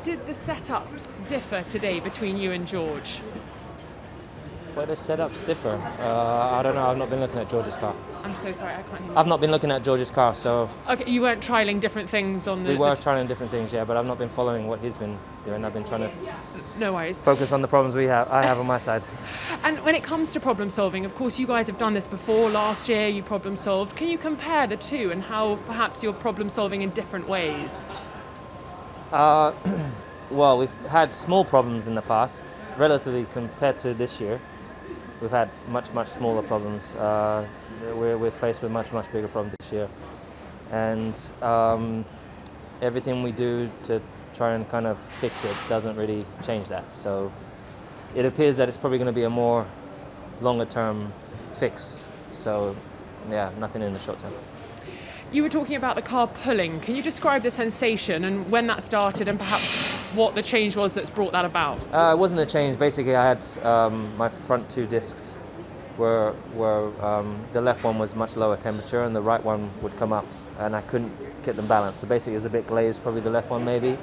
did the setups differ today between you and George? Where the setups differ? I don't know. I've not been looking at George's car. I'm so sorry, I can't hear you. I've not been looking at George's car, so... Okay, you weren't trialling different things on the... We were trialling different things, yeah, but I've not been following what he's been doing. I've been trying to... No worries. Focus on the problems I have on my side. And when it comes to problem solving, of course you guys have done this before. Last year you problem solved. Can you compare the two and how perhaps you're problem solving in different ways? Well, we've had small problems in the past, relatively compared to this year. We've had much smaller problems. We're faced with much bigger problems this year, and everything we do to try and kind of fix it doesn't really change that. So it appears that it's probably going to be a more longer term fix. So yeah, nothing in the short term. You were talking about the car pulling. Can you describe the sensation and when that started and perhaps what the change was that's brought that about? It wasn't a change. Basically, I had my front two discs were the left one was much lower temperature and the right one would come up, and I couldn't get them balanced. So basically, it was a bit glazed, probably the left one maybe.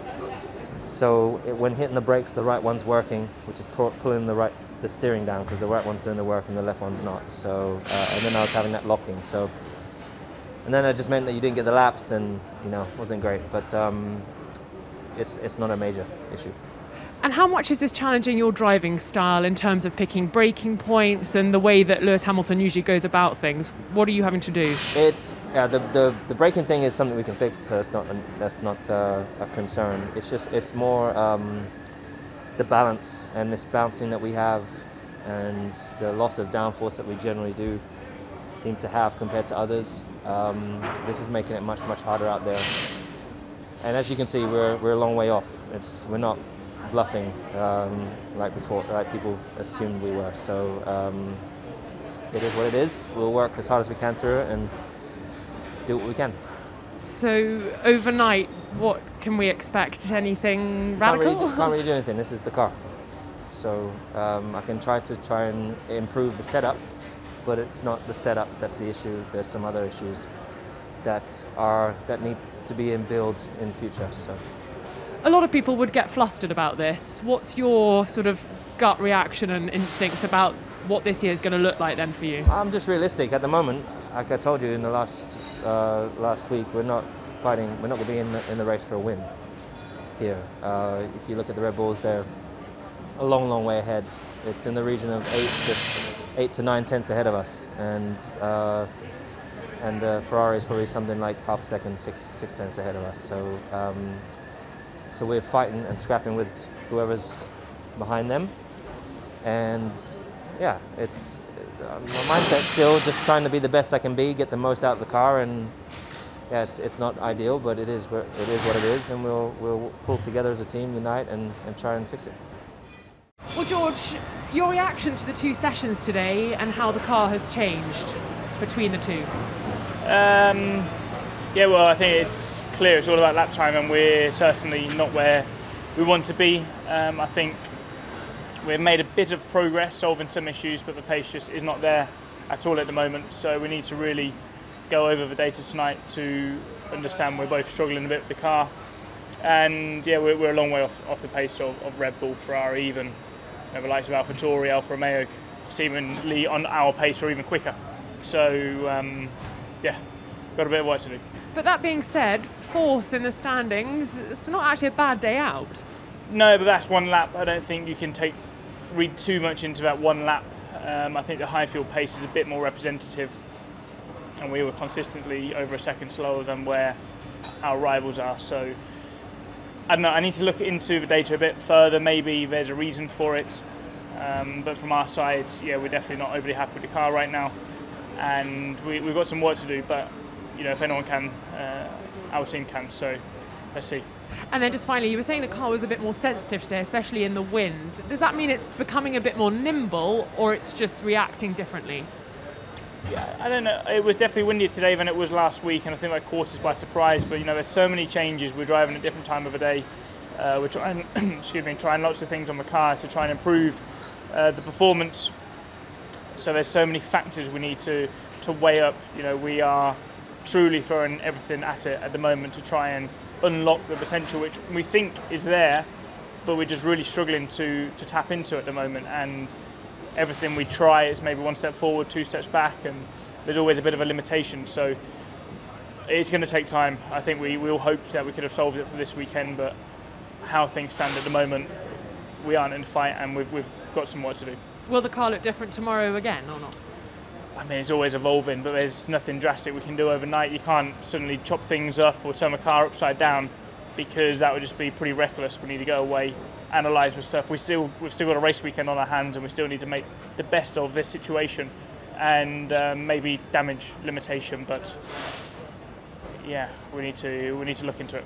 So when hitting the brakes, the right one's working, which is pulling the steering down because the right one's doing the work and the left one's not. So and then I was having that locking. So. And then it just meant that you didn't get the laps, and it wasn't great. But it's not a major issue. And how much is this challenging your driving style in terms of picking braking points and the way that Lewis Hamilton usually goes about things? What are you having to do? It's the braking thing is something we can fix. So that's not a concern. It's more the balance and this bouncing that we have, and the loss of downforce that we generally do seem to have compared to others. This is making it much harder out there, and as you can see, we're a long way off. We're not bluffing like before, like people assumed we were. So it is what it is. We'll work as hard as we can through it and do what we can. So overnight, what can we expect? Anything radical? Can't really do anything. This is the car, so I can try and improve the setup. But it's not the setup that's the issue. There's some other issues that need to be in build in future. So, a lot of people would get flustered about this. What's your sort of gut reaction and instinct about what this year is going to look like then for you? I'm just realistic at the moment. Like I told you in the last week, we're not fighting. We're not going to be in the race for a win here. If you look at the Red Bulls, they're a long way ahead. It's in the region of 8 to 9 tenths ahead of us, and the Ferrari is probably something like half a second, six tenths ahead of us. So we're fighting and scrapping with whoever's behind them, and yeah, it's my mindset's still just trying to be the best I can be, get the most out of the car, and yes, it's not ideal, but it is what it is, and we'll pull together as a team, unite, and try and fix it. Well, George, your reaction to the two sessions today and how the car has changed between the two? Yeah, well, I think it's clear it's all about lap time, and we're certainly not where we want to be. I think we've made a bit of progress solving some issues, but the pace just is not there at all at the moment. So we need to really go over the data tonight to understand we're both struggling a bit with the car. And yeah, we're a long way off the pace of Red Bull, Ferrari, even the likes of AlphaTauri, Alfa Romeo, seemingly on our pace or even quicker. So yeah, got a bit of work to do. But that being said, fourth in the standings, it's not actually a bad day out. No, but that's one lap. I don't think you can read too much into that one lap. I think the Highfield pace is a bit more representative, and we were consistently over a second slower than where our rivals are. So I don't know, I need to look into the data a bit further. Maybe there's a reason for it. But from our side, yeah, we're definitely not overly happy with the car right now. And we've got some work to do, but if anyone can, our team can. So let's see. And then just finally, you were saying the car was a bit more sensitive today, especially in the wind. Does that mean it's becoming a bit more nimble, or it's just reacting differently? Yeah, I don't know. It was definitely windier today than it was last week, and I think that caught us by surprise. But there's so many changes. We're driving at a different time of the day. We're trying, trying lots of things on the car to try and improve the performance. So there's so many factors we need to weigh up. We are truly throwing everything at it at the moment to try and unlock the potential which we think is there, but we're just really struggling to tap into at the moment. And everything we try is maybe one step forward, two steps back, and there's always a bit of a limitation. So it's going to take time. I think we all hoped that we could have solved it for this weekend, but how things stand at the moment, we aren't in the fight, and we've got some work to do. Will the car look different tomorrow again or not? I mean, it's always evolving, but there's nothing drastic we can do overnight. You can't suddenly chop things up or turn a car upside down, because that would just be pretty reckless. We need to go away, analyse the stuff. We've still got a race weekend on our hands, and we still need to make the best of this situation, and maybe damage limitation. But yeah, we need to look into it.